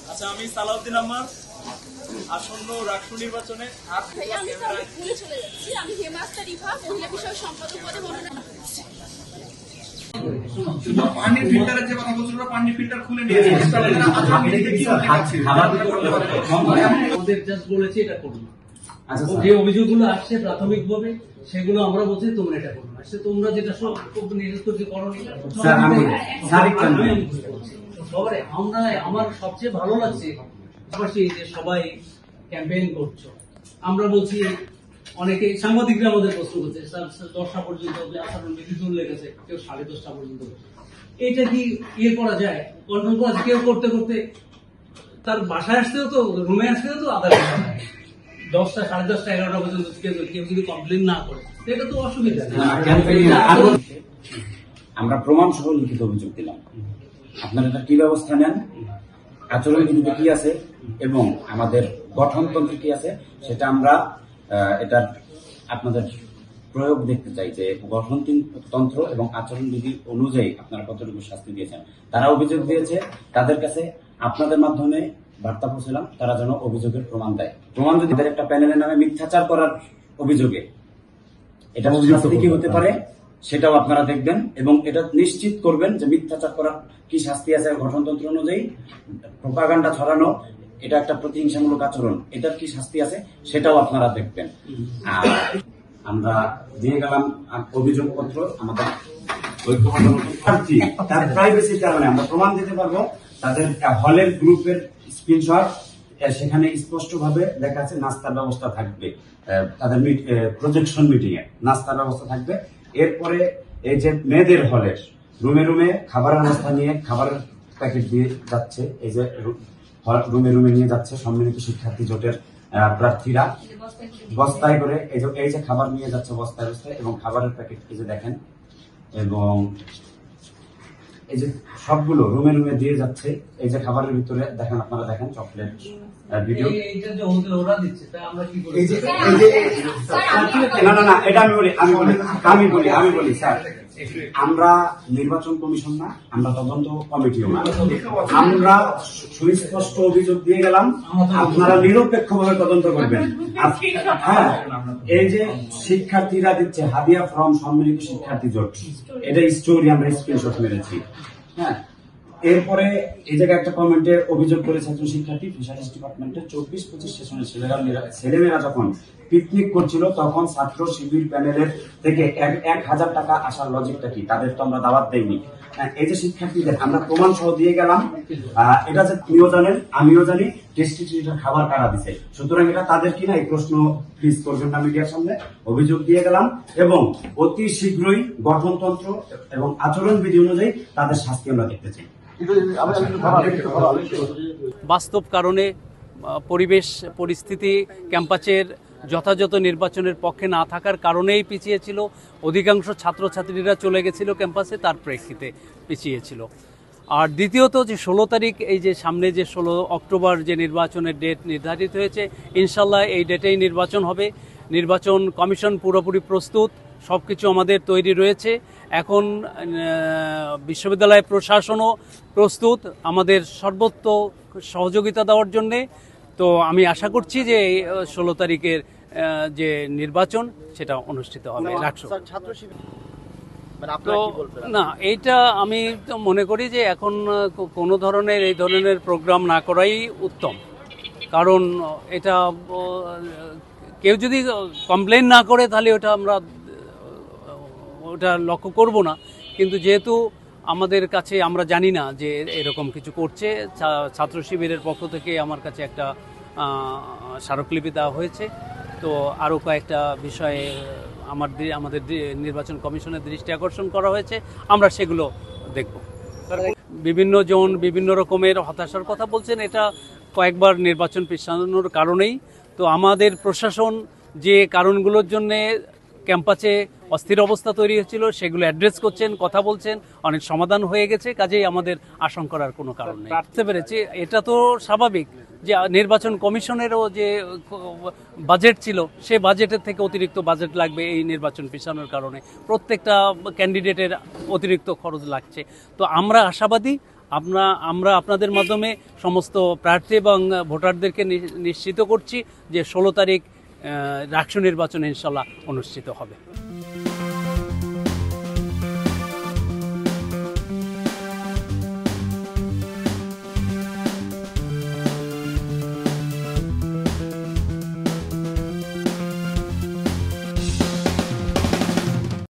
আচ্ছা, আমি সালাউদ্দিন আহমদ, আসন্ন রাষ্ট্র নির্বাচনে আমি হেমাস্তা রিফা, মহিলা বিষয়ক সম্পাদক পদে মনোনয়ন করছি। পানির ফিল্টারের যে কথা বলছিল, পানির ফিল্টার খুলে নিয়ে ওদের জাস্ট বলেছে এটা করুন। যে অভিযোগগুলো আসছে প্রাথমিকভাবে সেগুলো আমরা বলছি তোমরা এটা করুন, আসছে তোমরা যেটা সব নির্দেশ করছে করনি। সবাই আমার সবচেয়ে ভালো লাগছে যে সবাই ক্যাম্পেইন করছো। আমরা বলছি অনেকে সাংবাদিকরা আমাদের প্রশ্ন করছে 10টা পর্যন্ত আচরণ বিধি লেগেছে, কেউ 10:30 পর্যন্ত। এটা কি ইয়ে করা যায়, কন্ট্রোল করা যায়? কেউ করতে করতে তার বাসায় আসতেও তো, রুমে আসতেও তো আধা ঘন্টা, 10টা 10:30 11টা পর্যন্ত কেউ যদি কমপ্লেন না করে এটা তো অসুবিধা। আমরা প্রমাণ সহ লিখিত অভিযোগ দিলাম, আপনারা এটা কি ব্যবস্থা নেন, আচরণ বিধিতে কি আছে এবং আমাদের গঠনতন্ত্র কি আছে, সেটা আমরা এটার আপনাদের প্রয়োগ দেখতে চাই যে গঠনতন্ত্র এবং আচরণ বিধি অনুযায়ী আপনারা কতটুকু শাস্তি দিয়েছেন। তারা অভিযোগ দিয়েছে, তাদের কাছে আপনাদের মাধ্যমে বার্তা পৌঁছলাম তারা যেন অভিযোগের প্রমাণ দেয়। প্রমাণ যদি একটা প্যানেলের নামে মিথ্যাচার করার অভিযোগে এটা শাস্তি কি হতে পারে সেটাও আপনারা দেখবেন এবং এটা নিশ্চিত করবেন যে মিথ্যাচার করার কি শাস্তি আছে গঠনতন্ত্র অনুযায়ী, প্রোপাগান্ডা ছড়ানো এটা একটা প্রতিহিংসামূলক আচরণ, এটার কি শাস্তি আছে সেটাও আপনারা দেখবেন। আর আমরা দিয়ে গেলাম অভিযোগপত্র, আমাদের তার প্রাইভেসির কারণে আমরা প্রমাণ দিতে পারবো। তাদের হলের গ্রুপের স্ক্রিনশট, সেখানে স্পষ্ট ভাবে লেখা আছে নাস্তার ব্যবস্থা থাকবে, তাদের প্রজেকশন মিটিং এ নাস্তার ব্যবস্থা থাকবে। এরপরে এই যে মেয়েদের হলের রুমে রুমে খাবারের ব্যবস্থা নিয়ে খাবারের প্যাকেট দিয়ে যাচ্ছে, এই যে রুমে রুমে নিয়ে যাচ্ছে সম্মিলিত শিক্ষার্থী জোটের প্রার্থীরা বস্তায় করে এই যে খাবার নিয়ে যাচ্ছে বস্তায় বস্তায়, এবং খাবারের প্যাকেট এই যে দেখেন, এবং এই যে সবগুলো রুমে রুমে দিয়ে যাচ্ছে। এই যে খাবারের ভিতরে দেখেন, আপনারা দেখেন চকলেট ভিডিও। না এটা আমি বলি স্যার, আমরা নির্বাচন কমিশন না, আমরা তদন্ত কমিটিও না, আমরা সুস্পষ্ট অভিযোগ দিয়ে গেলাম, আপনারা নিরপেক্ষভাবে তদন্ত করবেন। হ্যাঁ, এই যে শিক্ষার্থীরা দিচ্ছে হাদিয়া ফ্রম সম্মিলিত শিক্ষার্থী জোট, এটা স্টোরি আমরা স্ক্রিনশট মেরেছি। হ্যাঁ, এরপরে এই জায়গায় একটা কমেন্টে অভিযোগ করেছে একজন শিক্ষার্থী, ফিশারিজ ডিপার্টমেন্টের 24-25 সেশনের ছেলেমেয়েরা যখন পিকনিক করছিল তখন ছাত্র শিবির প্যানেলের থেকে 1000 টাকা আসার লজিকটা কি? তাদের তো আমরা দাওয়াত দেইনি। এই যে শিক্ষার্থীদের আমরা প্রমাণ সহ দিয়ে গেলাম, এটা যে তিনিও জানেন আমিও জানি টেস্টি ট্রিটের খাবার কারা দিছে, সুতরাং এটা তাদের কিনা এই প্রশ্ন প্লিজ করবেন না মিডিয়ার সামনে। অভিযোগ দিয়ে গেলাম এবং অতি শীঘ্রই গঠনতন্ত্র এবং আচরণ বিধি অনুযায়ী তাদের শাস্তি আমরা দেখতে চাই। বাস্তব কারণে পরিবেশ পরিস্থিতি ক্যাম্পাসের যথাযথ নির্বাচনের পক্ষে না থাকার কারণেই পিছিয়েছিল, অধিকাংশ ছাত্রছাত্রীরা চলে গেছিল ক্যাম্পাসে, তার প্রেক্ষিতে পিছিয়েছিল। আর দ্বিতীয়ত যে 16 তারিখ, এই যে সামনে যে 16 অক্টোবর যে নির্বাচনের ডেট নির্ধারিত হয়েছে, ইনশাল্লাহ এই ডেটেই নির্বাচন হবে। নির্বাচন কমিশন পুরোপুরি প্রস্তুত, সব কিছু আমাদের তৈরি রয়েছে। এখন বিশ্ববিদ্যালয় প্রশাসনও প্রস্তুত আমাদের সর্বোচ্চ সহযোগিতা দেওয়ার জন্যে। তো আমি আশা করছি যে 16 তারিখের যে নির্বাচন সেটা অনুষ্ঠিত হবে। তো না, এইটা আমি তো মনে করি যে এখন কোনো ধরনের এই ধরনের প্রোগ্রাম না করাই উত্তম, কারণ এটা কেউ যদি কমপ্লেন না করে তাহলে ওটা লক্ষ্য করব না। কিন্তু যেহেতু আমাদের কাছে আমরা জানি না যে এরকম কিছু করছে, ছাত্র শিবিরের পক্ষ থেকে আমার কাছে একটা স্মারকলিপি দেওয়া হয়েছে। তো আরও কয়েকটা বিষয়ে আমাদের নির্বাচন কমিশনের দৃষ্টি আকর্ষণ করা হয়েছে, আমরা সেগুলো দেখব। বিভিন্ন জন বিভিন্ন রকমের হতাশার কথা বলছেন, এটা কয়েকবার নির্বাচন পিছানোর কারণেই। তো আমাদের প্রশাসন যে কারণগুলোর জন্যে ক্যাম্পাসে অস্থির অবস্থা তৈরি হয়েছিল, সেগুলো অ্যাড্রেস করছেন, কথা বলছেন, অনেক সমাধান হয়ে গেছে। কাজেই আমাদের আশঙ্কা করার কোনো কারণ নেই। বুঝতে পেরেছি, এটা তো স্বাভাবিক যে নির্বাচন কমিশনেরও যে বাজেট ছিল, সে বাজেটের থেকে অতিরিক্ত বাজেট লাগবে এই নির্বাচন পিছানোর কারণে। প্রত্যেকটা ক্যান্ডিডেটের অতিরিক্ত খরচ লাগছে। তো আমরা আশাবাদী, আমরা আপনাদের মাধ্যমে সমস্ত প্রার্থী এবং ভোটারদেরকে নিশ্চিত করছি যে 16 তারিখ রাষ্ট্র নির্বাচন ইনশাল্লাহ অনুষ্ঠিত হবে।